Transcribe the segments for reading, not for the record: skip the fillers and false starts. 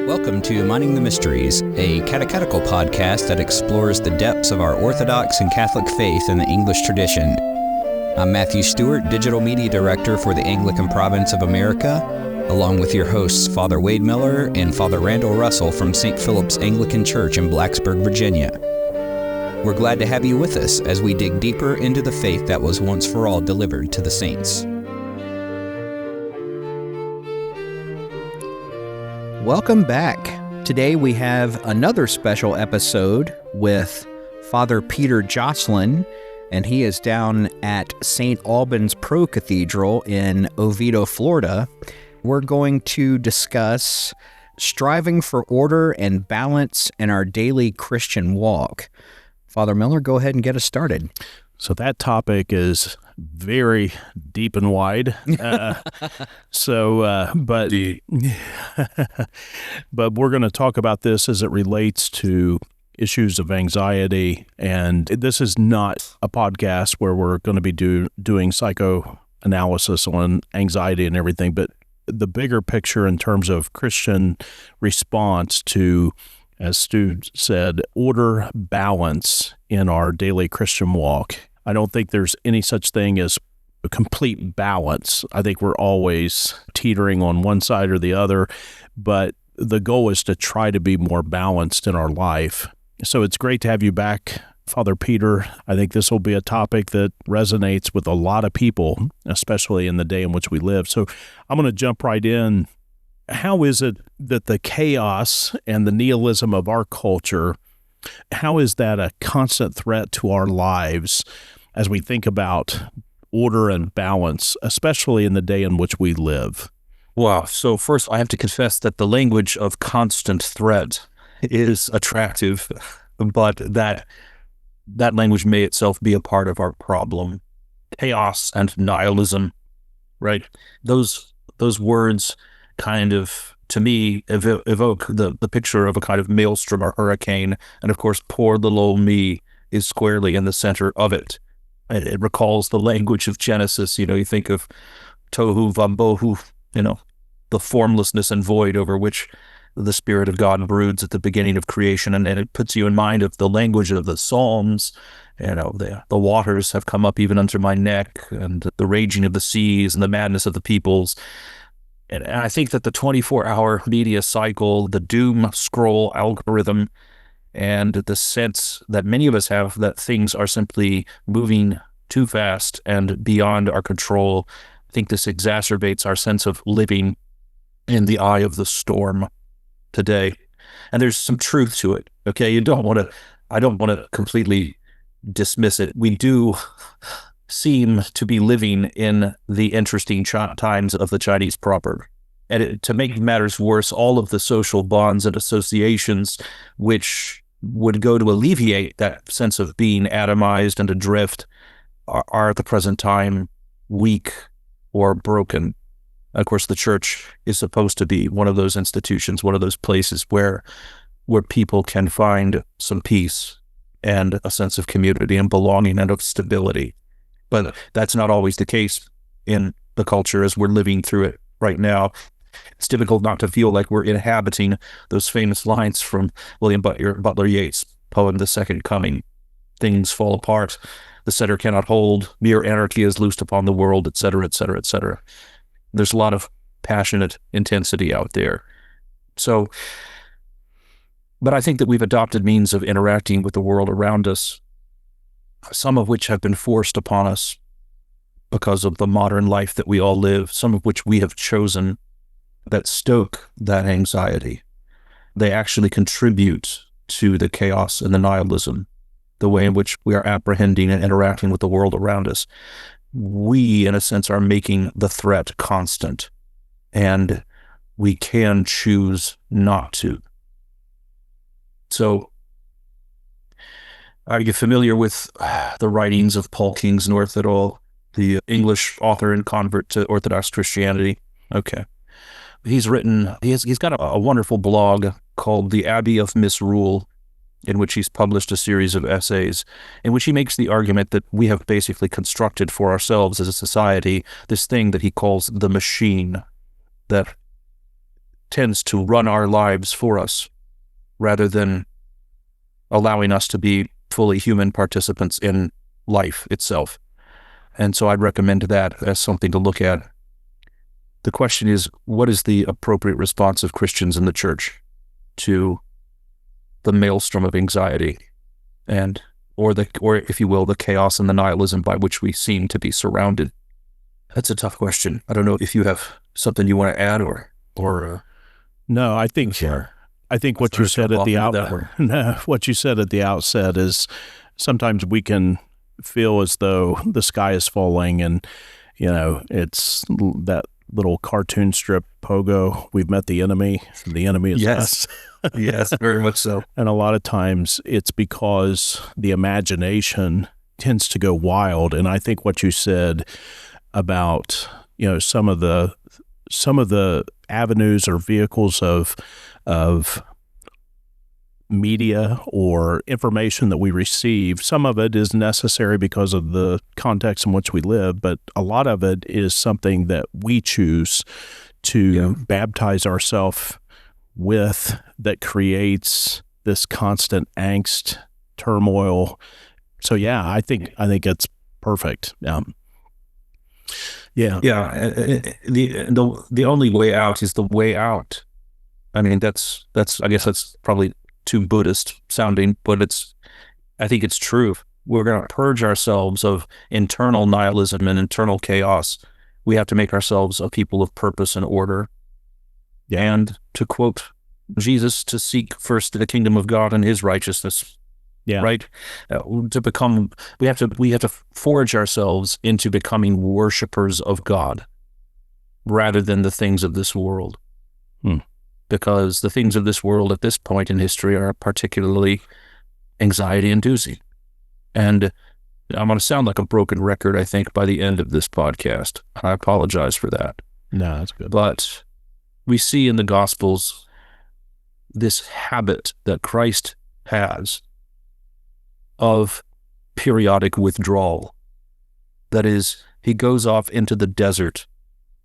Welcome to Mining the Mysteries, a catechetical podcast that explores the depths of our Orthodox and Catholic faith in the English tradition. I'm Matthew Stewart, Digital Media Director for the Anglican Province of America, along with your hosts Father Wade Miller and Father Randall Russell from St. Philip's Anglican Church in Blacksburg, Virginia. We're glad to have you with us as we dig deeper into the faith that was once for all delivered to the saints. Welcome back. Today we have another special episode with Father Peter Jocelyn, and he is down at St. Alban's Pro Cathedral in Oviedo, Florida. We're going to discuss striving for order and balance in our daily Christian walk. Father Miller, go ahead and get us started. So that topic is very deep and wide. But we're going to talk about this as it relates to issues of anxiety. And this is not a podcast where we're going to be doing psychoanalysis on anxiety and everything, but the bigger picture in terms of Christian response to, as Stu said, order, balance in our daily Christian walk. I don't think there's any such thing as a complete balance. I think we're always teetering on one side or the other, but the goal is to try to be more balanced in our life. So it's great to have you back, Father Peter. I think this will be a topic that resonates with a lot of people, especially in the day in which we live. So I'm going to jump right in. How is it that the chaos and the nihilism of our culture, how is that a constant threat to our lives as we think about order and balance, especially in the day in which we live? Wow. So first, I have to confess that the language of constant threat is attractive, but that language may itself be a part of our problem. Chaos and nihilism, right? Those words kind of, to me, evoke the picture of a kind of maelstrom or hurricane. And of course, poor little old me is squarely in the center of it. It recalls the language of Genesis. You think of tohu vambohu, the formlessness and void over which the Spirit of God broods at the beginning of creation. And it puts you in mind of the language of the Psalms. The waters have come up even unto my neck, and the raging of the seas and the madness of the peoples. And I think that the 24-hour media cycle, the doom scroll algorithm, and the sense that many of us have that things are simply moving too fast and beyond our control, I think this exacerbates our sense of living in the eye of the storm today. And there's some truth to it, okay? I don't want to completely dismiss it. We do seem to be living in the interesting times of the Chinese proverb. And to make matters worse, all of the social bonds and associations which would go to alleviate that sense of being atomized and adrift are at the present time weak or broken. Of course, the church is supposed to be one of those institutions, one of those places where people can find some peace and a sense of community and belonging and of stability. But that's not always the case in the culture as we're living through it right now. It's difficult not to feel like we're inhabiting those famous lines from William Butler Yeats' poem, The Second Coming. Things fall apart, the center cannot hold, mere anarchy is loosed upon the world, etc., etc., etc. There's a lot of passionate intensity out there. So, but I think that we've adopted means of interacting with the world around us, some of which have been forced upon us because of the modern life that we all live, some of which we have chosen that stoke that anxiety. They actually contribute to the chaos and the nihilism, the way in which we are apprehending and interacting with the world around us. We, in a sense, are making the threat constant, and we can choose not to. So, are you familiar with the writings of Paul Kingsnorth at all? The English author and convert to Orthodox Christianity? Okay. He's got a wonderful blog called The Abbey of Misrule, in which he's published a series of essays in which he makes the argument that we have basically constructed for ourselves as a society this thing that he calls the machine that tends to run our lives for us rather than allowing us to be fully human participants in life itself. And so I'd recommend that as something to look at. The question is, what is the appropriate response of Christians in the church to the maelstrom of anxiety or if you will, the chaos and the nihilism by which we seem to be surrounded? That's a tough question. I don't know if you have something you want to add or no, I think what you said at the what you said at the outset is sometimes we can feel as though the sky is falling, and it's that little cartoon strip Pogo. We've met the enemy. The enemy is us. Yes, very much so. And a lot of times it's because the imagination tends to go wild. And I think what you said about some of the avenues or vehicles of media or information that we receive, some of it is necessary because of the context in which we live, but a lot of it is something that we choose to baptize ourselves with, that creates this constant angst, turmoil. So I think it's perfect. The only way out is the way out. I mean, that's I guess that's probably too Buddhist sounding, but I think it's true. We're going to purge ourselves of internal nihilism and internal chaos. We have to make ourselves a people of purpose and order. And to quote Jesus, to seek first the kingdom of God and his righteousness. Right? We have to forge ourselves into becoming worshipers of God rather than the things of this world. Because the things of this world at this point in history are particularly anxiety-inducing. And I'm going to sound like a broken record, I think, by the end of this podcast. I apologize for that. No, that's good. But we see in the Gospels this habit that Christ has of periodic withdrawal. That is, he goes off into the desert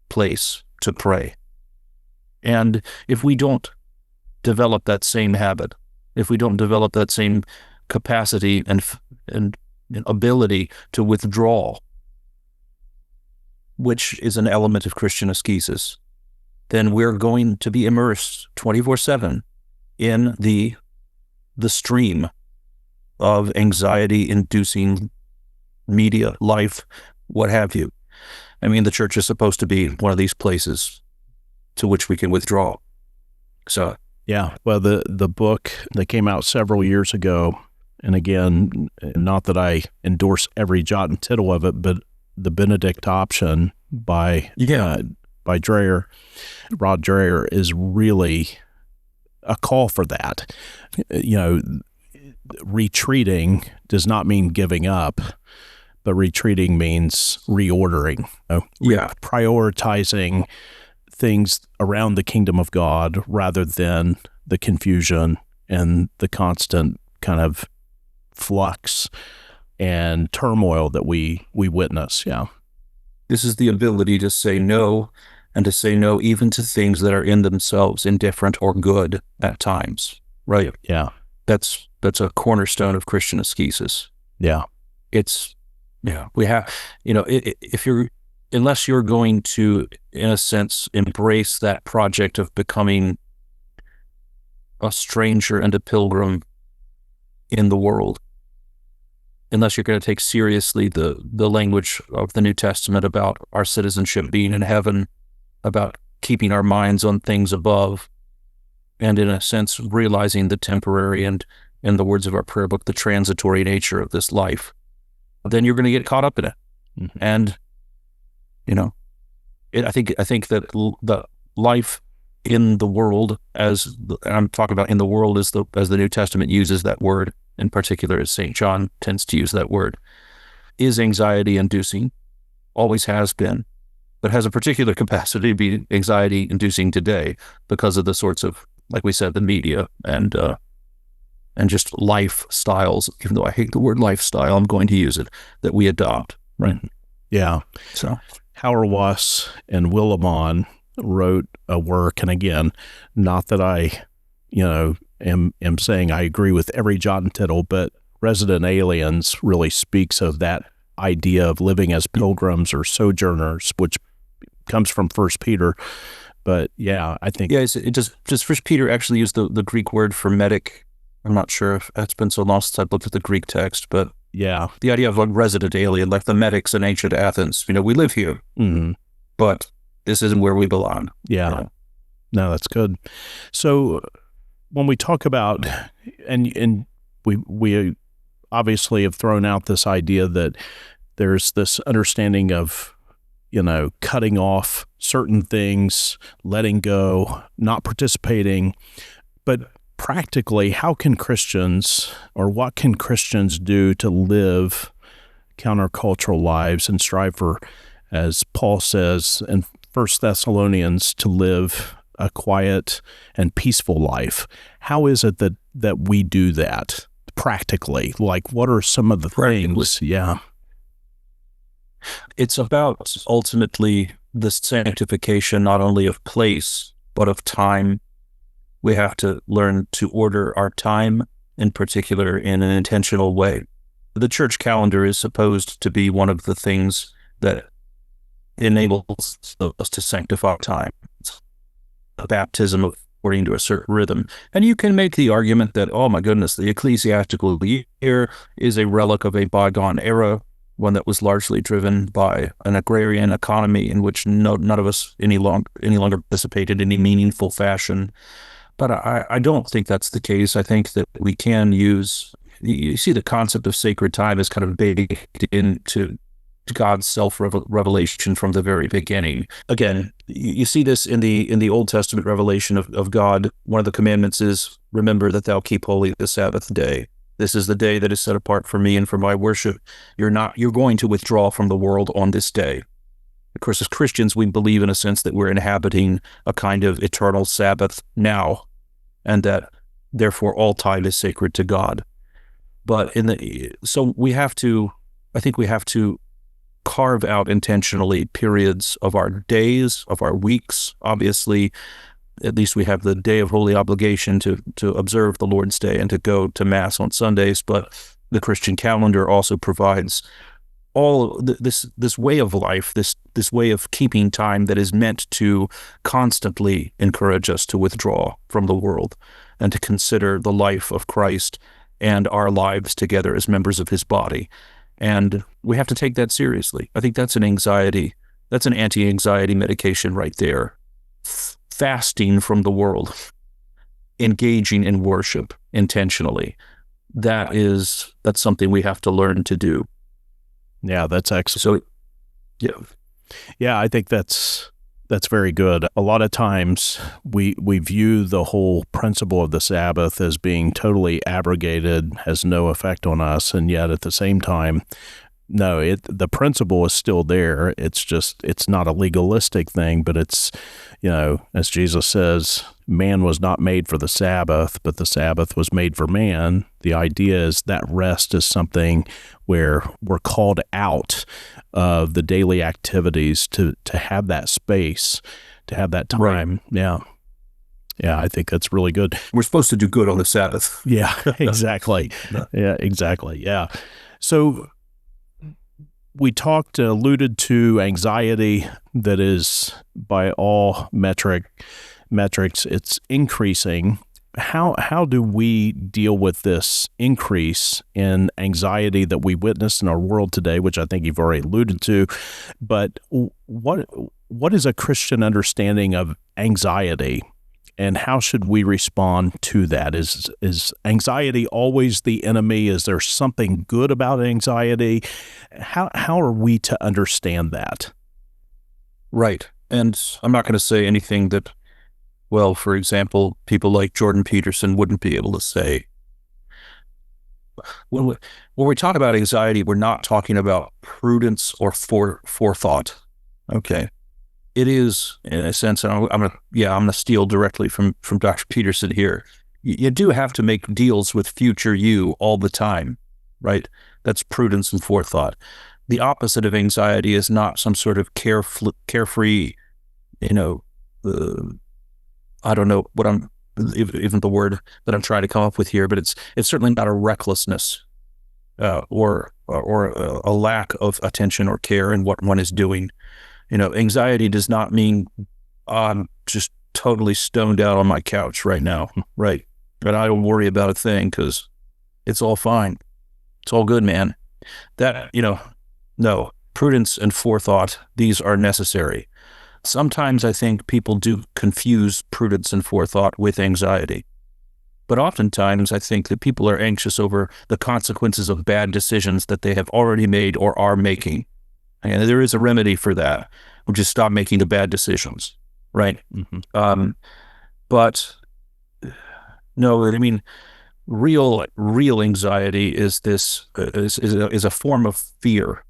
place to pray. And if we don't develop that same habit, if we don't develop that same capacity and ability to withdraw, which is an element of Christian ascesis, then we're going to be immersed 24/7 in the stream of anxiety-inducing media, life, what have you. I mean, the church is supposed to be one of these places to which we can withdraw. So, well, the book that came out several years ago, and again, not that I endorse every jot and tittle of it, but the Benedict Option by Dreyer, Rod Dreyer, is really a call for that. Retreating does not mean giving up, but retreating means reordering, prioritizing things around the kingdom of God rather than the confusion and the constant kind of flux and turmoil that we witness. This is the ability to say no, and to say no even to things that are in themselves indifferent or good at times. Right? That's a cornerstone of Christian ascesis. We have, unless you're going to, in a sense, embrace that project of becoming a stranger and a pilgrim in the world, unless you're going to take seriously the language of the New Testament about our citizenship being in heaven, about keeping our minds on things above, and in a sense, realizing the temporary and, in the words of our prayer book, the transitory nature of this life, then you're going to get caught up in it. Mm-hmm. And, I think that the life in the world, as I'm talking about in the world as the New Testament uses that word, in particular as St. John tends to use that word, is anxiety-inducing, always has been, but has a particular capacity to be anxiety-inducing today because of the sorts of, like we said, the media and and just lifestyles, even though I hate the word lifestyle, I'm going to use it, that we adopt, right? Yeah. So Hauerwas and Willimon wrote a work, and again, not that I, am saying I agree with every jot and tittle, but Resident Aliens really speaks of that idea of living as pilgrims or sojourners, which comes from First Peter. But yeah, I think does First Peter actually use the Greek word for medic? I'm not sure if it's been so long since I've looked at the Greek text, but yeah, the idea of a resident alien, like the medics in ancient Athens, we live here, but this isn't where we belong. Yeah. No, that's good. So when we talk about, and we obviously have thrown out this idea that there's this understanding of, cutting off certain things, letting go, not participating, but practically, how can Christians, or what can Christians do to live countercultural lives and strive for, as Paul says in 1 Thessalonians, to live a quiet and peaceful life? How is it that we do that practically? Like, what are some of the things? Yeah. It's about ultimately the sanctification not only of place, but of time. We have to learn to order our time, in particular, in an intentional way. The church calendar is supposed to be one of the things that enables us to sanctify time. It's a baptism according to a certain rhythm. And you can make the argument that, oh my goodness, the ecclesiastical year is a relic of a bygone era, one that was largely driven by an agrarian economy in which none of us any longer participated in any meaningful fashion. But I don't think that's the case. I think that we can use, you see, the concept of sacred time is kind of baked into God's self-revelation from the very beginning. Again, you see this in the Old Testament revelation of God. One of the commandments is, remember that thou keep holy the Sabbath day. This is the day that is set apart for me and for my worship. You're going to withdraw from the world on this day. Of course, as Christians, we believe in a sense that we're inhabiting a kind of eternal Sabbath now, and that therefore all time is sacred to God. But so we have to, I think we have to carve out intentionally periods of our days, of our weeks. Obviously, at least we have the day of holy obligation to observe the Lord's Day and to go to Mass on Sundays, but the Christian calendar also provides all this way of life, this way of keeping time that is meant to constantly encourage us to withdraw from the world and to consider the life of Christ and our lives together as members of his body. And we have to take that seriously. I think that's an anti-anxiety medication right there. Fasting from the world, engaging in worship intentionally. That's something we have to learn to do. Yeah, that's excellent. So, yeah, I think that's very good. A lot of times we view the whole principle of the Sabbath as being totally abrogated, has no effect on us, and yet at the same time, no, the principle is still there. It's not a legalistic thing, but it's, as Jesus says, man was not made for the Sabbath, but the Sabbath was made for man. The idea is that rest is something where we're called out of the daily activities to have that space, to have that time. Right. Yeah, I think that's really good. We're supposed to do good on the Sabbath. Yeah, exactly. Yeah, exactly. Yeah. So we alluded to anxiety that is, by all metrics, it's increasing. How do we deal with this increase in anxiety that we witness in our world today, which I think you've already alluded to, but what is a Christian understanding of anxiety, and how should we respond to that? Is anxiety always the enemy? Is there something good about anxiety? How are we to understand that? Right. And I'm not going to say anything that, well, for example, people like Jordan Peterson wouldn't be able to say. When we talk about anxiety, we're not talking about prudence or forethought. Okay. It is, in a sense, and I'm going to steal directly from Dr. Peterson here. you do have to make deals with future you all the time, right? That's prudence and forethought. The opposite of anxiety is not some sort of carefree, I don't know what even the word that I'm trying to come up with here, but it's certainly not a recklessness or a lack of attention or care in what one is doing. Anxiety does not mean I'm just totally stoned out on my couch right now, right? And I don't worry about a thing because it's all fine. It's all good, man. That, no, prudence and forethought, these are necessary. Sometimes I think people do confuse prudence and forethought with anxiety. But oftentimes I think that people are anxious over the consequences of bad decisions that they have already made or are making. And there is a remedy for that, which is stop making the bad decisions, right? Mm-hmm. But no, I mean, real anxiety is a form of fear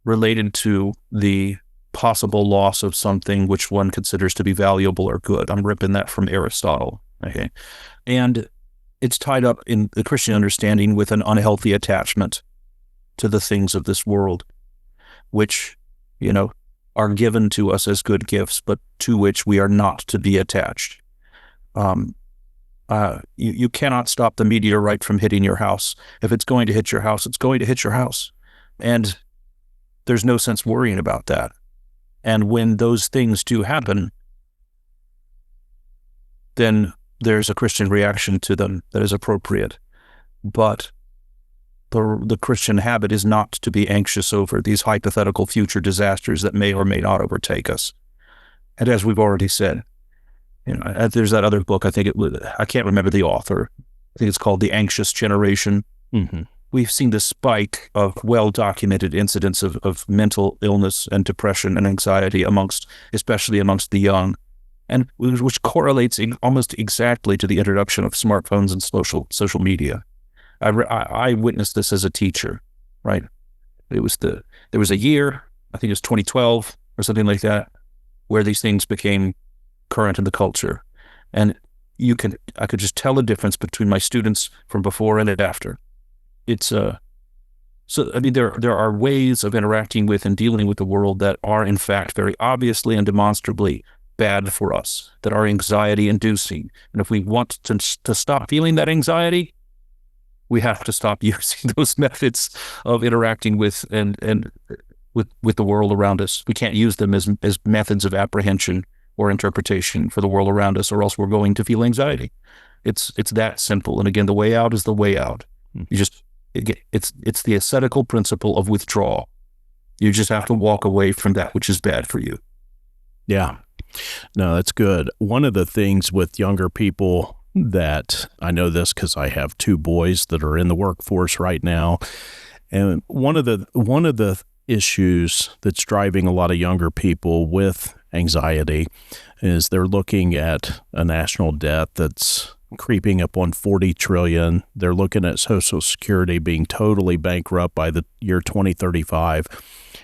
related to the possible loss of something which one considers to be valuable or good. I'm ripping that from Aristotle. Okay. And it's tied up in the Christian understanding with an unhealthy attachment to the things of this world, which, are given to us as good gifts, but to which we are not to be attached. You cannot stop the meteorite from hitting your house. If it's going to hit your house, it's going to hit your house. And there's no sense worrying about that. And when those things do happen, then there's a Christian reaction to them that is appropriate. But the Christian habit is not to be anxious over these hypothetical future disasters that may or may not overtake us. And as we've already said, there's that other book, I can't remember the author. I think it's called The Anxious Generation. Mm-hmm. We've seen the spike of well-documented incidents of mental illness and depression and anxiety especially amongst the young, and which correlates almost exactly to the introduction of smartphones and social media. I witnessed this as a teacher, right? There was a year, I think it was 2012 or something like that, where these things became current in the culture, and I could just tell the difference between my students from before and after. It's there are ways of interacting with and dealing with the world that are in fact very obviously and demonstrably bad for us, that are anxiety inducing. And if we want to stop feeling that anxiety, we have to stop using those methods of interacting with and with the world around us. We can't use them as methods of apprehension or interpretation for the world around us, or else we're going to feel anxiety. It's that simple. And again, the way out is the way out. It's the ascetical principle of withdrawal. You just have to walk away from that which is bad for you. Yeah. No, that's good. One of the things with younger people that I know this because I have two boys that are in the workforce right now, and one of the issues that's driving a lot of younger people with anxiety is they're looking at a national debt that's creeping up on 40 trillion. They're looking at Social Security being totally bankrupt by the year 2035.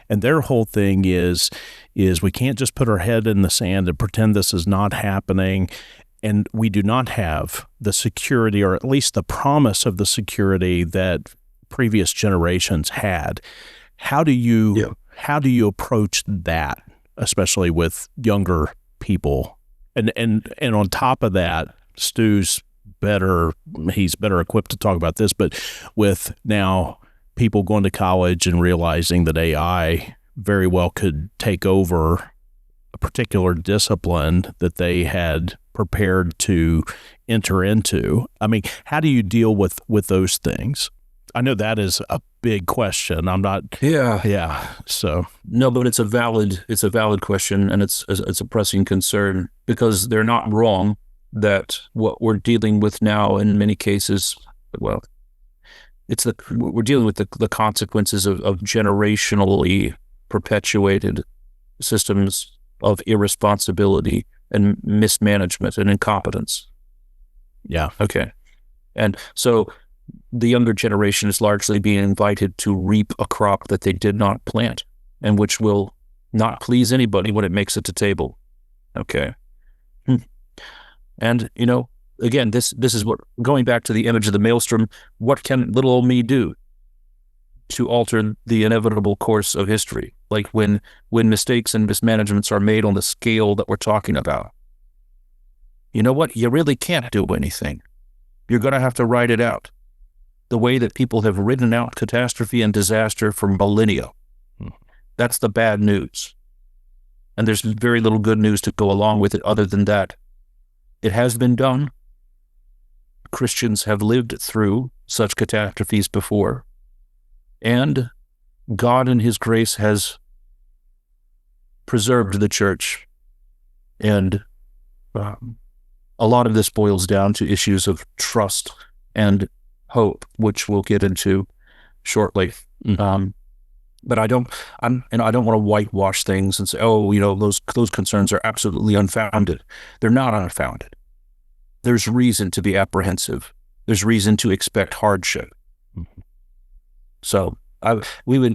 And their whole thing is we can't just put our head in the sand and pretend this is not happening. And we do not have the security, or at least the promise of the security that previous generations had. How do you approach that, especially with younger people? And on top of that, Stu's he's better equipped to talk about this, but with now people going to college and realizing that AI very well could take over a particular discipline that they had prepared to enter into. I mean, how do you deal with those things? I know that is a big question. I'm not. Yeah. So no, but it's a valid question, and it's a pressing concern, because they're not wrong that what we're dealing with now in many cases, well, we're dealing with the consequences of generationally perpetuated systems of irresponsibility and mismanagement and incompetence. Yeah. Okay. And so the younger generation is largely being invited to reap a crop that they did not plant, and which will not please anybody when it makes it to table. Okay. And, again, this is what, going back to the image of the maelstrom, what can little old me do to alter the inevitable course of history? Like when mistakes and mismanagements are made on the scale that we're talking about, you know what? You really can't do anything. You're going to have to ride it out the way that people have ridden out catastrophe and disaster for millennia. That's the bad news. And there's very little good news to go along with it other than that. It has been done. Christians have lived through such catastrophes before. And God in his grace has preserved the church. And a lot of this boils down to issues of trust and hope, which we'll get into shortly. But I don't want to whitewash things and say, oh, those concerns are absolutely unfounded. They're not unfounded. There's reason to be apprehensive. There's reason to expect hardship. So we'll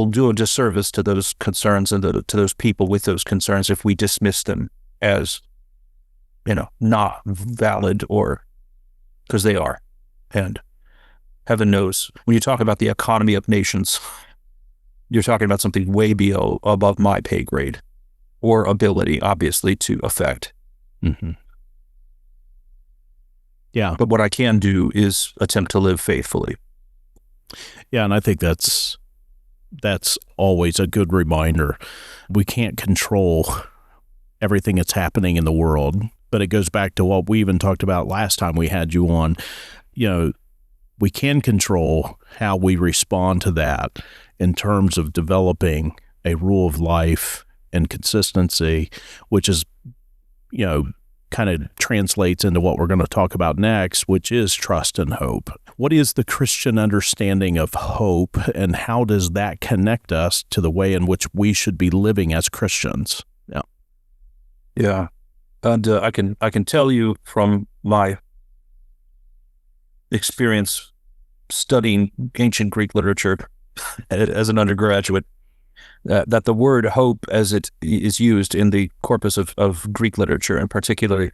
do a disservice to those concerns and to those people with those concerns if we dismiss them as, not valid, or because they are. And heaven knows, when you talk about the economy of nations, you're talking about something way above my pay grade or ability, obviously, to affect. Yeah. But what I can do is attempt to live faithfully. Yeah, and I think that's always a good reminder. We can't control everything that's happening in the world, but it goes back to what we even talked about last time we had you on. We can control how we respond to that in terms of developing a rule of life and consistency, which is, kind of translates into what we're going to talk about next, which is trust and hope. What is the Christian understanding of hope, and how does that connect us to the way in which we should be living as Christians? Yeah. And I can tell you from my experience studying ancient Greek literature as an undergraduate, that the word hope, as it is used in the corpus of Greek literature, and particularly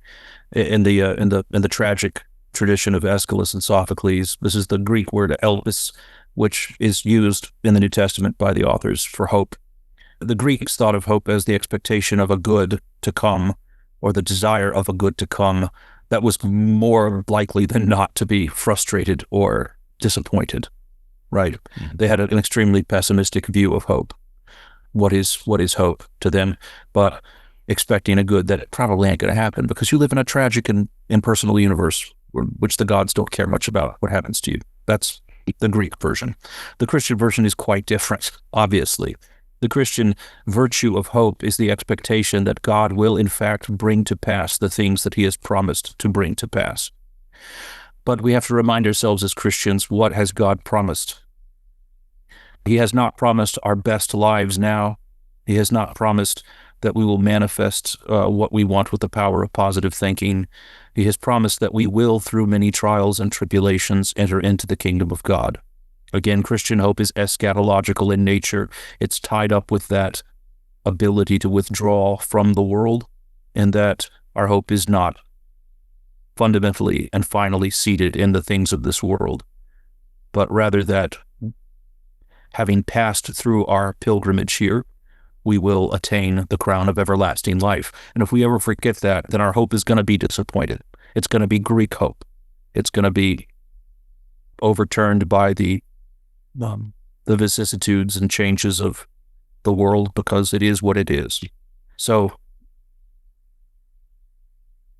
in the tragic tradition of Aeschylus and Sophocles, this is the Greek word elpis, which is used in the New Testament by the authors for hope. The Greeks thought of hope as the expectation of a good to come, or the desire of a good to come that was more likely than not to be frustrated or disappointed, right? They had an extremely pessimistic view of hope. What is hope to them, but expecting a good that probably ain't going to happen, because you live in a tragic and impersonal universe which the gods don't care much about what happens to you. That's the Greek version. The Christian version is quite different, obviously. The Christian virtue of hope is the expectation that God will in fact bring to pass the things that he has promised to bring to pass. But we have to remind ourselves as Christians, what has God promised? He has not promised our best lives now. He has not promised that we will manifest what we want with the power of positive thinking. He has promised that we will, through many trials and tribulations, enter into the kingdom of God. Again, Christian hope is eschatological in nature. It's tied up with that ability to withdraw from the world, and that our hope is not fundamentally and finally seated in the things of this world, but rather that having passed through our pilgrimage here, we will attain the crown of everlasting life. And if we ever forget that, then our hope is going to be disappointed. It's going to be Greek hope. It's going to be overturned by the vicissitudes and changes of the world, because it is what it is. So,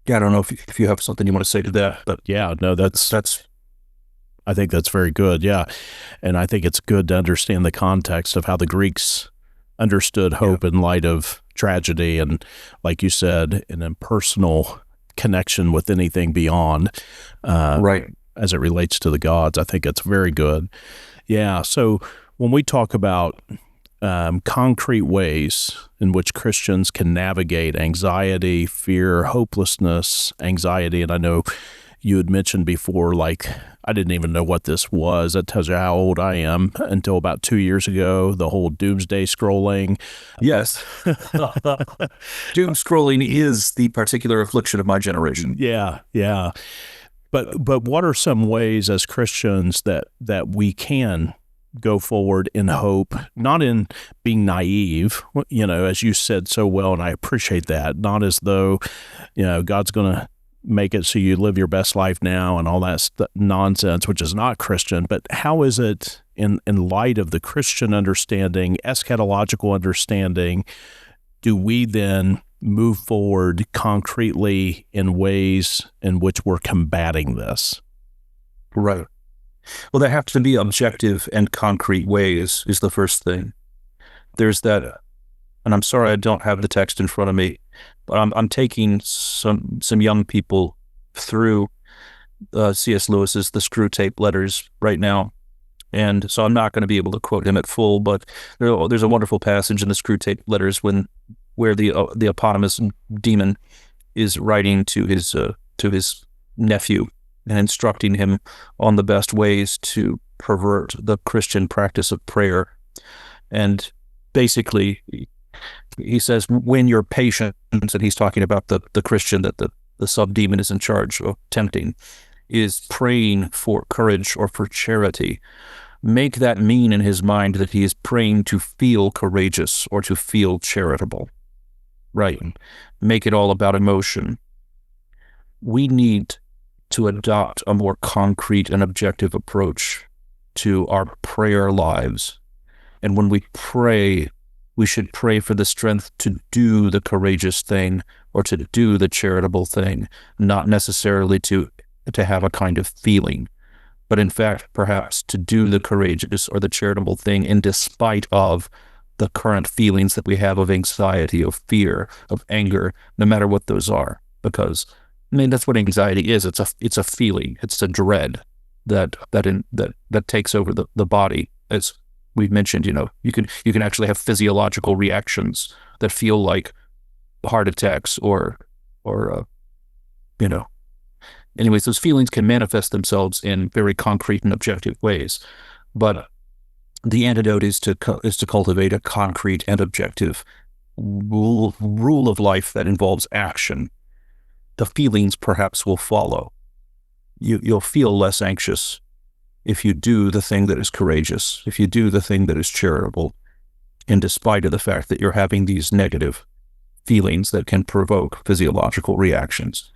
yeah, I don't know if you have something you want to say to that, but yeah, no, that's I think that's very good. Yeah. And I think it's good to understand the context of how the Greeks understood hope in light of tragedy, and, like you said, an impersonal connection with anything beyond, right, as it relates to the gods. I think it's very good. Yeah. So when we talk about concrete ways in which Christians can navigate anxiety, fear, hopelessness, anxiety, and I know you had mentioned before, like, I didn't even know what this was. That tells you how old I am. Until about 2 years ago, the whole doomsday scrolling. Yes. Doom scrolling is the particular affliction of my generation. Yeah. But what are some ways as Christians that we can go forward in hope, not in being naive, as you said so well, and I appreciate that, not as though, God's going to make it so you live your best life now and all that nonsense, which is not Christian, but how is it in light of the Christian understanding, eschatological understanding, do we then move forward concretely in ways in which we're combating this? Right. Well, there have to be objective and concrete ways is the first thing. There's that, and I'm sorry I don't have the text in front of me, but I'm taking some young people through C.S. Lewis's The Screw Tape Letters right now. And so I'm not going to be able to quote him at full, but there's a wonderful passage in the Screw Tape Letters where the eponymous demon is writing to his nephew and instructing him on the best ways to pervert the Christian practice of prayer. And basically, he says, when you're patient, and he's talking about the Christian that the sub-demon is in charge of tempting, is praying for courage or for charity, make that mean in his mind that he is praying to feel courageous or to feel charitable. Right. Make it all about emotion. We need to adopt a more concrete and objective approach to our prayer lives. And when we pray, we should pray for the strength to do the courageous thing or to do the charitable thing, not necessarily to have a kind of feeling, but in fact, perhaps to do the courageous or the charitable thing in despite of the current feelings that we have of anxiety, of fear, of anger, no matter what those are. Because that's what anxiety is. It's a feeling. It's a dread that takes over the body. As we've mentioned, you can actually have physiological reactions that feel like heart attacks or anyways, those feelings can manifest themselves in very concrete and objective ways. But the antidote is to cultivate a concrete and objective rule of life that involves action. The feelings perhaps will follow. You'll feel less anxious if you do the thing that is courageous, if you do the thing that is charitable, in despite of the fact that you're having these negative feelings that can provoke physiological reactions.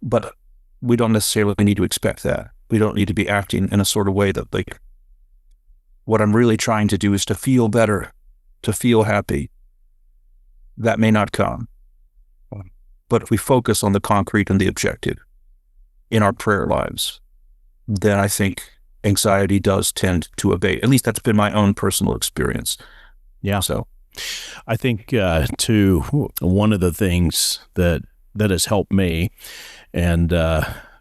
But we don't necessarily need to expect that. We don't need to be acting in a sort of way that, like, what I'm really trying to do is to feel better, to feel happy. That may not come. But if we focus on the concrete and the objective in our prayer lives, then I think anxiety does tend to abate. At least that's been my own personal experience. Yeah. So I think, too, one of the things that has helped me, and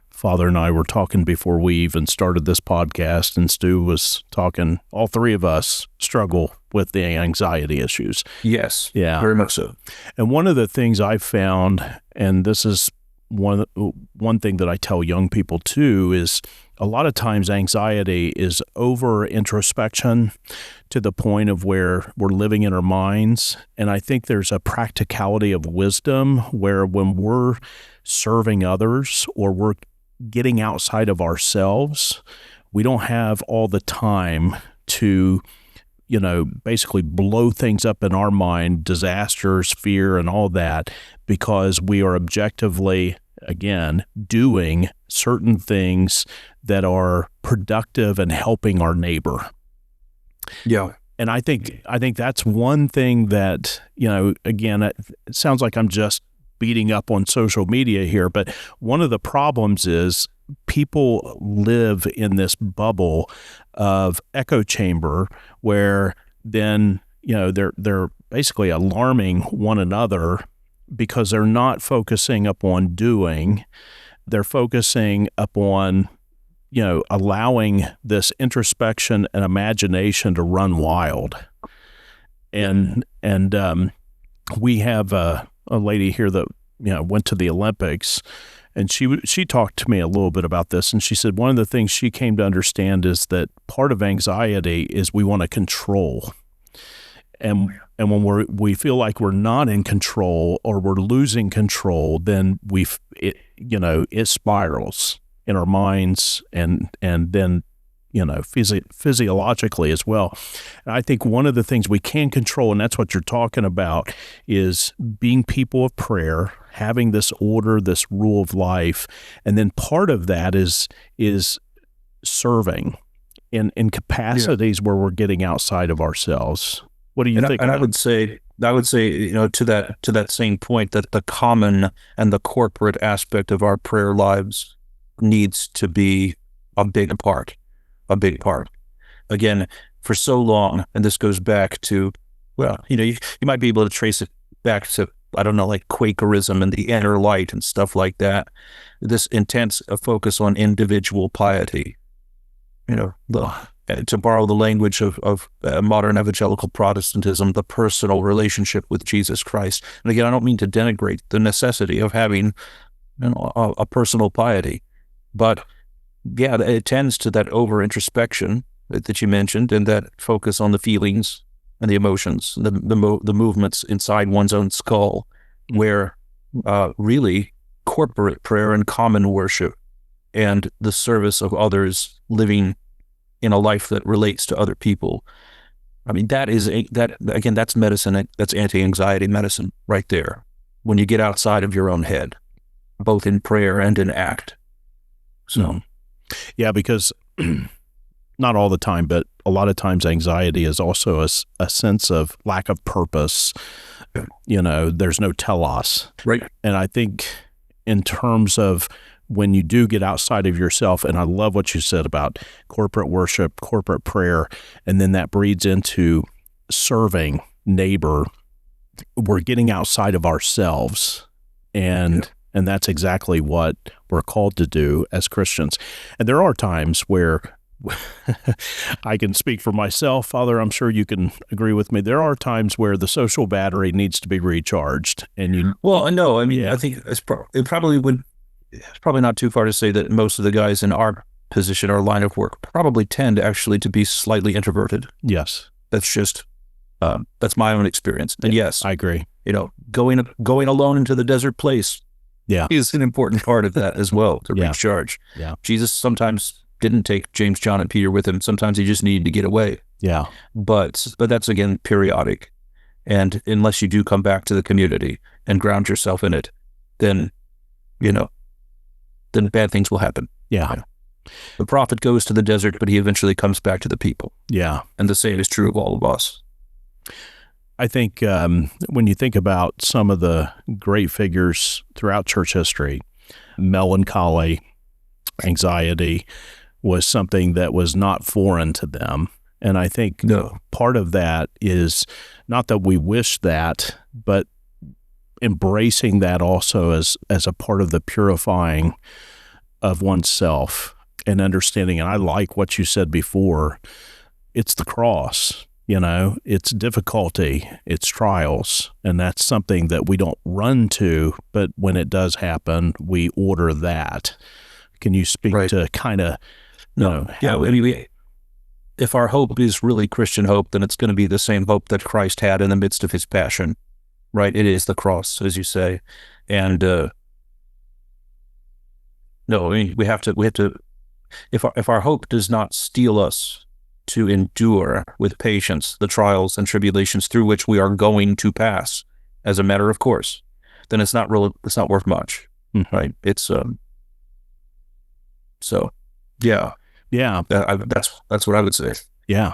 Father and I were talking before we even started this podcast, and Stu was talking, all three of us struggle with the anxiety issues. Yes, yeah, very much so. And one of the things I've found, and this is one thing that I tell young people too, is a lot of times anxiety is over introspection to the point of where we're living in our minds. And I think there's a practicality of wisdom where when we're serving others or we're getting outside of ourselves, we don't have all the time to, basically blow things up in our mind, disasters, fear, and all that, because we are objectively, again, doing certain things that are productive and helping our neighbor. Yeah. And I think that's one thing that, again, it sounds like I'm just beating up on social media here, but one of the problems is people live in this bubble of echo chamber where then, they're basically alarming one another because they're not focusing upon doing. They're focusing upon, allowing this introspection and imagination to run wild. And we have a lady here that went to the Olympics, and she talked to me a little bit about this, and she said one of the things she came to understand is that part of anxiety is we want to control. And when we feel like we're not in control or we're losing control, then it spirals in our minds and then physiologically as well. And I think one of the things we can control, and that's what you're talking about, is being people of prayer, having this order, this rule of life, and then part of that is serving in capacities where we're getting outside of ourselves. What do you think? And I would say, to that same point, that the common and the corporate aspect of our prayer lives needs to be a big part. Again, for so long, and this goes back to, you might be able to trace it back to, I don't know, like Quakerism and the inner light and stuff like that. This intense focus on individual piety. To borrow the language of modern evangelical Protestantism, the personal relationship with Jesus Christ. And again, I don't mean to denigrate the necessity of having a personal piety, but yeah, it tends to that over-introspection that you mentioned, and that focus on the feelings and the emotions, the movements inside one's own skull, where really corporate prayer and common worship and the service of others, living in a life that relates to other people. I mean, that's medicine. That's anti-anxiety medicine right there. When you get outside of your own head, both in prayer and in act. So, yeah, because not all the time, but a lot of times anxiety is also a sense of lack of purpose. There's no telos. Right. And I think in terms of when you do get outside of yourself, and I love what you said about corporate worship, corporate prayer, and then that breeds into serving neighbor, we're getting outside of ourselves. And that's exactly what we're called to do as Christians. And there are times where I can speak for myself, Father, I'm sure you can agree with me. There are times where the social battery needs to be recharged. And I think it's probably not too far to say that most of the guys in our position, our line of work, probably tend actually to be slightly introverted. Yes. That's just, that's my own experience. And yes, I agree. Going alone into the desert place is an important part of that as well, to recharge. Yeah. Jesus sometimes didn't take James, John, and Peter with him. Sometimes he just needed to get away. Yeah. But that's, again, periodic. And unless you do come back to the community and ground yourself in it, then bad things will happen. Yeah. The prophet goes to the desert, but he eventually comes back to the people. Yeah. And the same is true of all of us. I think when you think about some of the great figures throughout church history, melancholy, anxiety was something that was not foreign to them. And I think part of that is not that we wish that, but embracing that also as a part of the purifying of oneself and understanding. And I like what you said before. It's the cross, it's difficulty, it's trials. And that's something that we don't run to, but when it does happen, we order that. Can you speak to kind of, if our hope is really Christian hope, then it's going to be the same hope that Christ had in the midst of his passion. Right, it is the cross, as you say, and we have to. If our hope does not steel us to endure with patience the trials and tribulations through which we are going to pass, as a matter of course, then it's not worth much, right? It's that's what I would say. Yeah.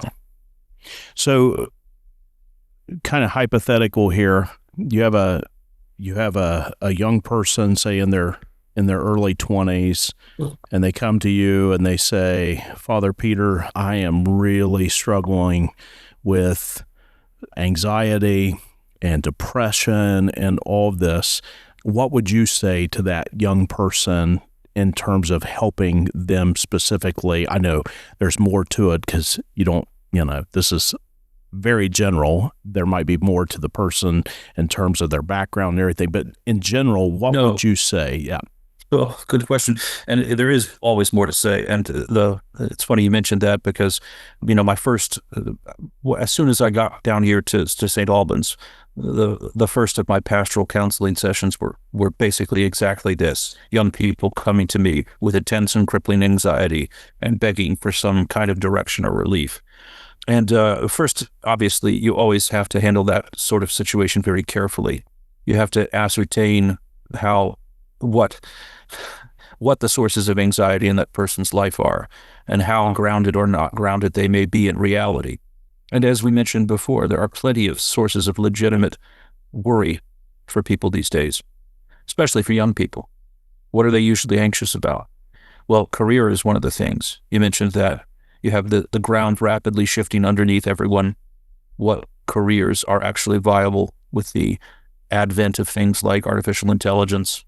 So, kind of hypothetical here. You have a young person, say in their early 20s, and they come to you and they say, Father Peter, I am really struggling with anxiety and depression and all of this. What would you say to that young person in terms of helping them specifically? I know there's more to it because this is very general. There might be more to the person in terms of their background and everything, but in general, what would you say? Yeah. Oh, good question. And there is always more to say. And it's funny you mentioned that because, my first, as soon as I got down here to St. Albans, the first of my pastoral counseling sessions were basically exactly this: young people coming to me with intense and crippling anxiety and begging for some kind of direction or relief. And first, obviously, you always have to handle that sort of situation very carefully. You have to ascertain what the sources of anxiety in that person's life are, and how grounded or not grounded they may be in reality. And as we mentioned before, there are plenty of sources of legitimate worry for people these days, especially for young people. What are they usually anxious about? Well, career is one of the things. You mentioned that you have the ground rapidly shifting underneath everyone. What careers are actually viable with the advent of things like artificial intelligence,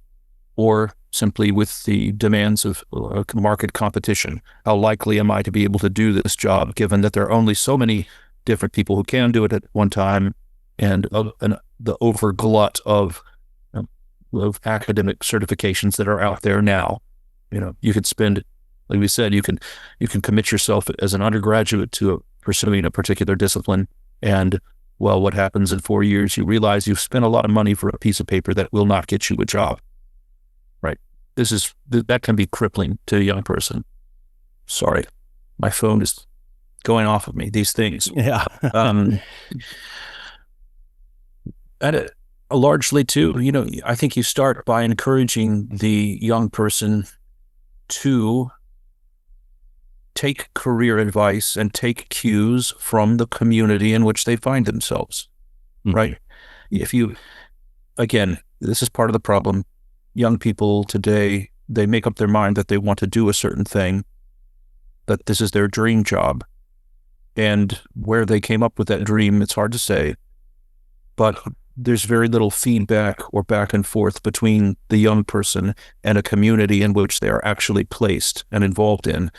or simply with the demands of market competition? How likely am I to be able to do this job, given that there are only so many different people who can do it at one time, and the overglut of academic certifications that are out there now? You could spend, like we said, you can commit yourself as an undergraduate to pursuing a particular discipline, and well, what happens in 4 years? You realize you've spent a lot of money for a piece of paper that will not get you a job. Right. That can be crippling to a young person. Sorry, my phone is going off of me. These things. Yeah. And largely too, I think you start by encouraging the young person to take career advice and take cues from the community in which they find themselves. Mm-hmm. Right. Again, this is part of the problem. Young people today, they make up their mind that they want to do a certain thing, that this is their dream job. And where they came up with that dream, it's hard to say. But there's very little feedback or back and forth between the young person and a community in which they are actually placed and involved in,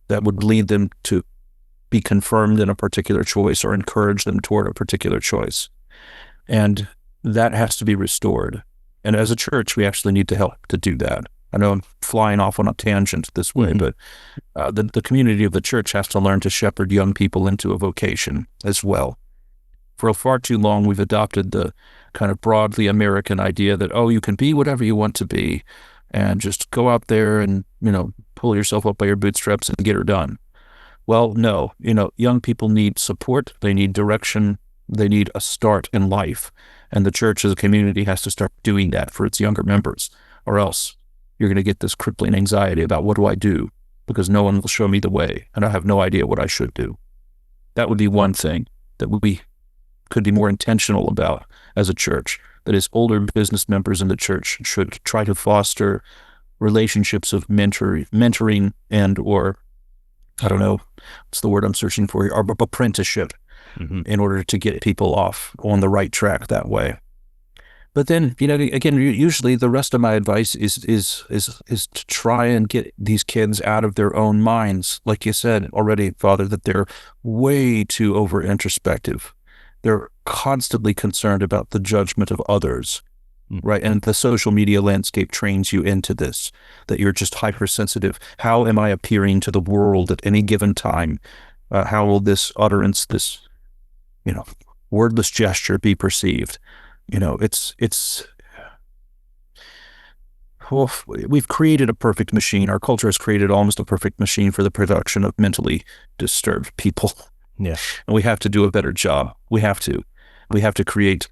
that would lead them to be confirmed in a particular choice or encourage them toward a particular choice. And that has to be restored. And as a church, we actually need to help to do that. I know I'm flying off on a tangent this way, but the community of the church has to learn to shepherd young people into a vocation as well. For far too long, we've adopted the kind of broadly American idea that, you can be whatever you want to be, and just go out there and, pull yourself up by your bootstraps and get her done. Well, no, young people need support. They need direction. They need a start in life. And the church as a community has to start doing that for its younger members, or else you're going to get this crippling anxiety about what do I do, because no one will show me the way and I have no idea what I should do. That would be one thing that we could be more intentional about as a church. That is, older business members in the church should try to foster relationships of mentoring and, or I don't know, what's the word I'm searching for here, or apprenticeship. Mm-hmm. In order to get people off on the right track that way. But then, again, usually the rest of my advice is to try and get these kids out of their own minds. Like you said already, Father, that they're way too over introspective. They're constantly concerned about the judgment of others, right? And the social media landscape trains you into this, that you're just hypersensitive. How am I appearing to the world at any given time? How will this utterance, this wordless gesture be perceived? We've created a perfect machine. Our culture has created almost a perfect machine for the production of mentally disturbed people. Yeah. And we have to do a better job. We have to create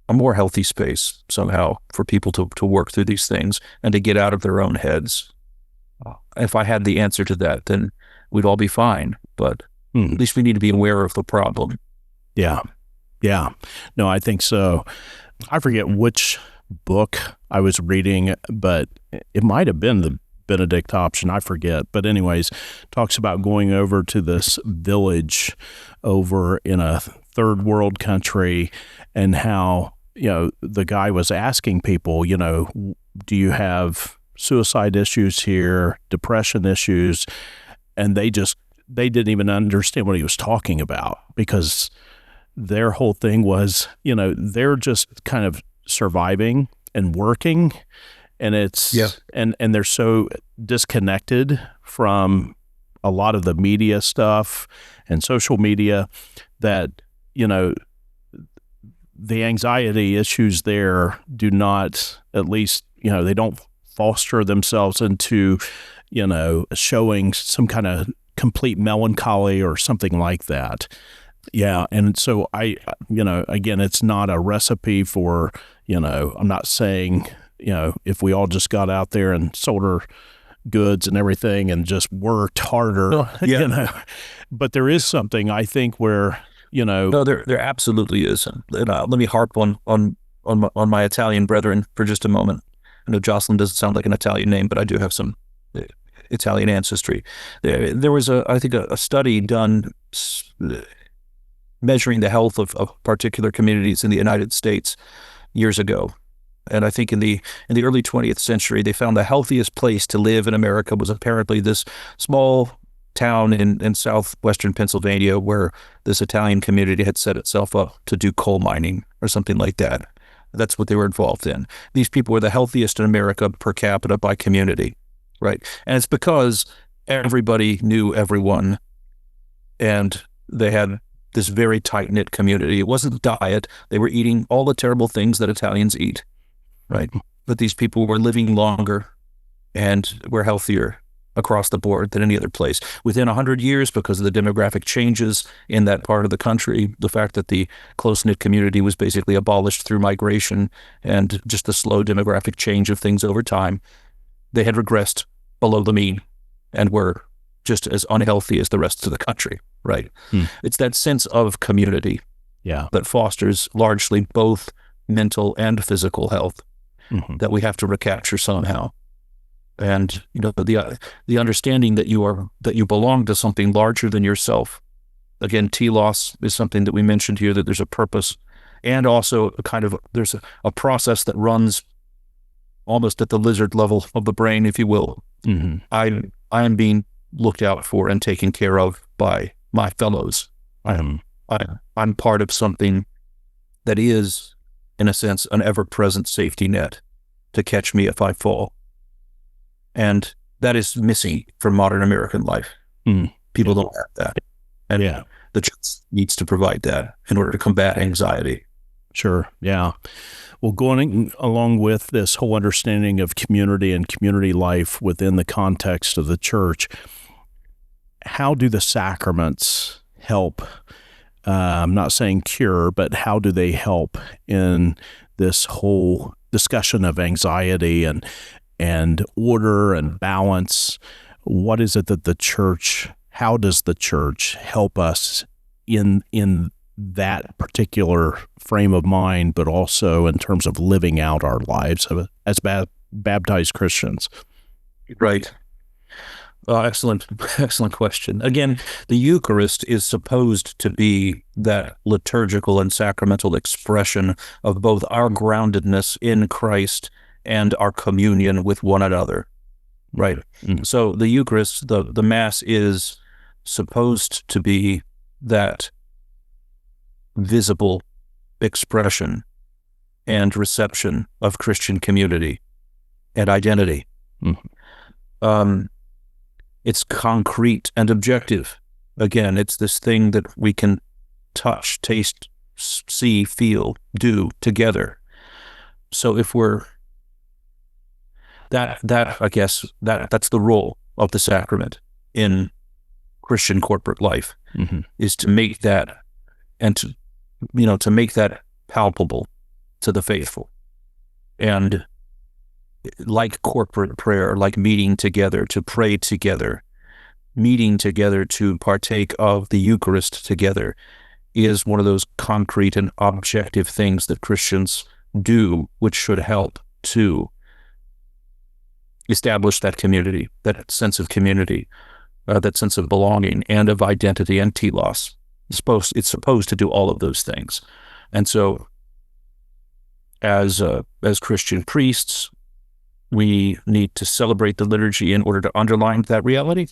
a more healthy space somehow for people to work through these things and to get out of their own heads. If I had the answer to that, then we'd all be fine. But at least we need to be aware of the problem. Yeah. Yeah. No, I think so. I forget which book I was reading, but it might have been the Benedict option. I forget. But anyways, talks about going over to this village over in a third world country and how, the guy was asking people, do you have suicide issues here, depression issues? And they just they didn't even understand what he was talking about, because their whole thing was, they're just kind of surviving and working, and and they're so disconnected from a lot of the media stuff and social media that, the anxiety issues there do not, at least, they don't foster themselves into, showing some kind of complete melancholy or something like that. Yeah. And so again, it's not a recipe for, I'm not saying, if we all just got out there and sold our goods and everything and just worked harder, but there is something, I think, where, No, there absolutely is. And let me harp on my Italian brethren for just a moment. I know Joslyn doesn't sound like an Italian name, but I do have some Italian ancestry. There was I think a study done measuring the health of particular communities in the United States years ago. And I think in the early 20th century, they found the healthiest place to live in America was apparently this small town in southwestern Pennsylvania, where this Italian community had set itself up to do coal mining or something like that. That's what they were involved in. These people were the healthiest in America per capita by community, right? And it's because everybody knew everyone, and they had this very tight-knit community. It wasn't diet. They were eating all the terrible things that Italians eat, right? But these people were living longer and were healthier across the board than any other place. Within 100 years, because of the demographic changes in that part of the country, the fact that the close-knit community was basically abolished through migration and just the slow demographic change of things over time, they had regressed below the mean and were just as unhealthy as the rest of the country, right? It's that sense of community that fosters largely both mental and physical health that we have to recapture somehow. And the understanding that you belong to something larger than yourself. Again, telos is something that we mentioned here, that there's a purpose, and also there's a process that runs almost at the lizard level of the brain, if you will. I am being looked out for and taken care of by my fellows. I'm part of something that is, in a sense, an ever-present safety net to catch me if I fall. And that is missing from modern American life. People don't have that. And the church needs to provide that in order to combat anxiety. Sure. Yeah. Well, going along with this whole understanding of community and community life within the context of the church, how do the sacraments help? I'm not saying cure, but how do they help in this whole discussion of anxiety and order and balance? What is it that how does the church help us in that particular frame of mind, but also in terms of living out our lives as baptized Christians? Right. Excellent question. Again, the Eucharist is supposed to be that liturgical and sacramental expression of both our groundedness in Christ and our communion with one another, right? So the Eucharist, the Mass, is supposed to be that visible expression and reception of Christian community and identity. It's concrete and objective. Again, it's this thing that we can touch, taste, see, feel, do together. So if we're I guess that's the role of the sacrament in Christian corporate life, is to make that, and to make that palpable to the faithful. And like corporate prayer, like meeting together to pray together, meeting together to partake of the Eucharist together, is one of those concrete and objective things that Christians do, which should help to establish that community, that sense of community, that sense of belonging and of identity and telos. It's supposed to do all of those things. And so as Christian priests, we need to celebrate the liturgy in order to underline that reality.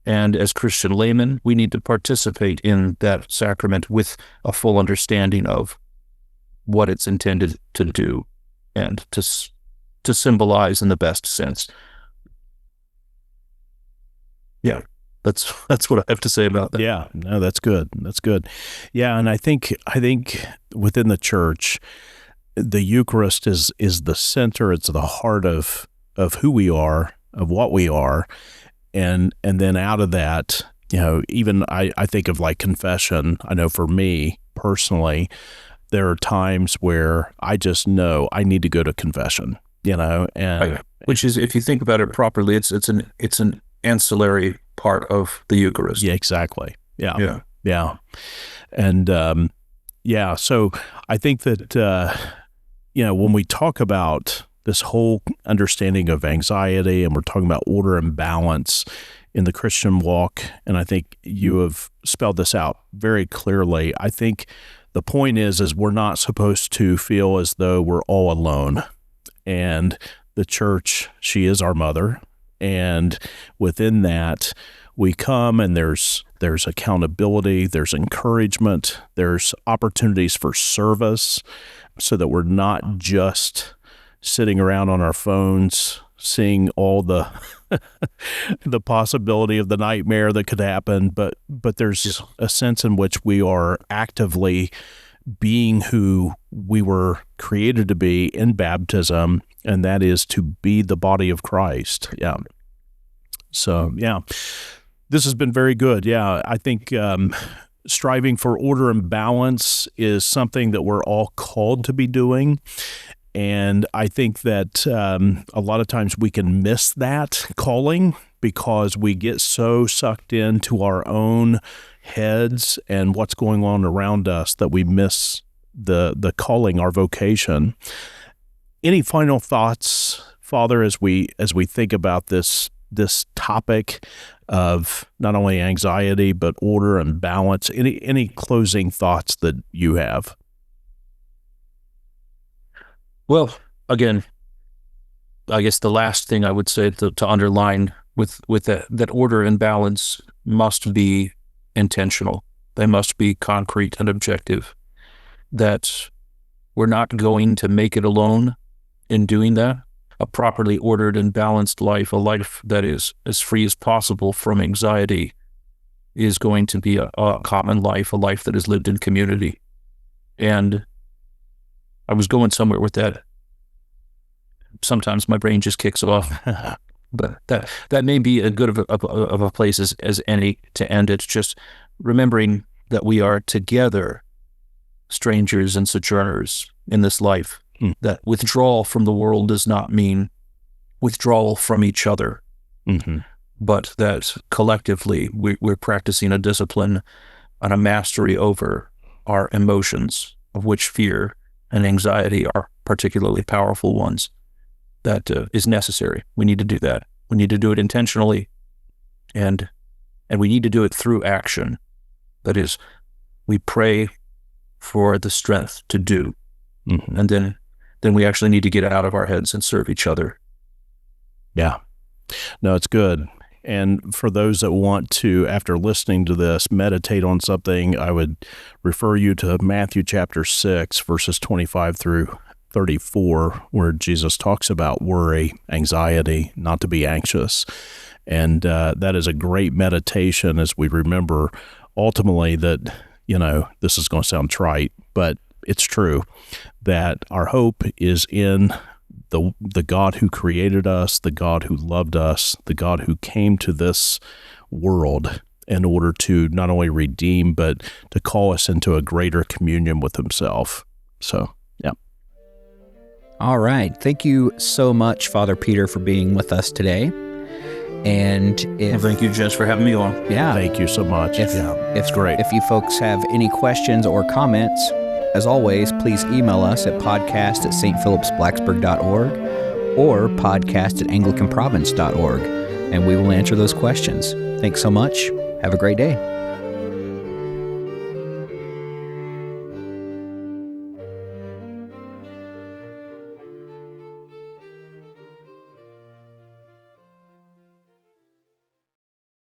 And as Christian laymen, we need to participate in that sacrament with a full understanding of what it's intended to do and to symbolize in the best sense. Yeah, that's what I have to say about that. Yeah, no, that's good. That's good. Yeah, and I think within the church, the Eucharist is the center. It's the heart of who we are, of what we are, and then out of that, even I think of like confession. I know for me personally, there are times where I just know I need to go to confession. And which is, if you think about it properly, it's an ancillary part of the Eucharist. Yeah, exactly. Yeah. And so I think that when we talk about this whole understanding of anxiety, and we're talking about order and balance in the Christian walk, and I think you have spelled this out very clearly. I think the point is we're not supposed to feel as though we're all alone. And the church, she is our mother. And within that, we come and there's accountability, there's encouragement, there's opportunities for service, so that we're not just sitting around on our phones seeing all the the possibility of the nightmare that could happen, but there's a sense in which we are actively being who we were created to be in baptism, and that is to be the body of Christ. Yeah. So, yeah, this has been very good. Yeah, I think striving for order and balance is something that we're all called to be doing. And I think that a lot of times we can miss that calling because we get so sucked into our own heads and what's going on around us that we miss the calling, our vocation. Any final thoughts, Father, as we think about this topic of not only anxiety but order and balance? Any closing thoughts that you have? Well, again, I guess the last thing I would say to underline with that order and balance must be intentional. They must be concrete and objective. That we're not going to make it alone in doing that. A properly ordered and balanced life, a life that is as free as possible from anxiety, is going to be a common life, a life that is lived in community. And I was going somewhere with that. Sometimes my brain just kicks off, but that may be as good of a place as any to end it. Just remembering that we are together, strangers and sojourners in this life. That withdrawal from the world does not mean withdrawal from each other, but that collectively we're practicing a discipline and a mastery over our emotions, of which fear and anxiety are particularly powerful ones. That is necessary. We need to do that. We need to do it intentionally, and we need to do it through action. That is, we pray for the strength to do, and then we actually need to get out of our heads and serve each other. Yeah. No, it's good. And for those that want to, after listening to this, meditate on something, I would refer you to Matthew chapter 6, verses 25 through 34, where Jesus talks about worry, anxiety, not to be anxious. And that is a great meditation as we remember ultimately that, this is going to sound trite, but it's true, that our hope is in the God who created us, the God who loved us, the God who came to this world in order to not only redeem, but to call us into a greater communion with himself. So, yeah. All right. Thank you so much, Father Peter, for being with us today. And thank you, Jess, for having me on. Yeah. Thank you so much. It's great. If you folks have any questions or comments, as always, please email us at podcast@stphillipsblacksburg.org or podcast@anglicanprovince.org, and we will answer those questions. Thanks so much. Have a great day.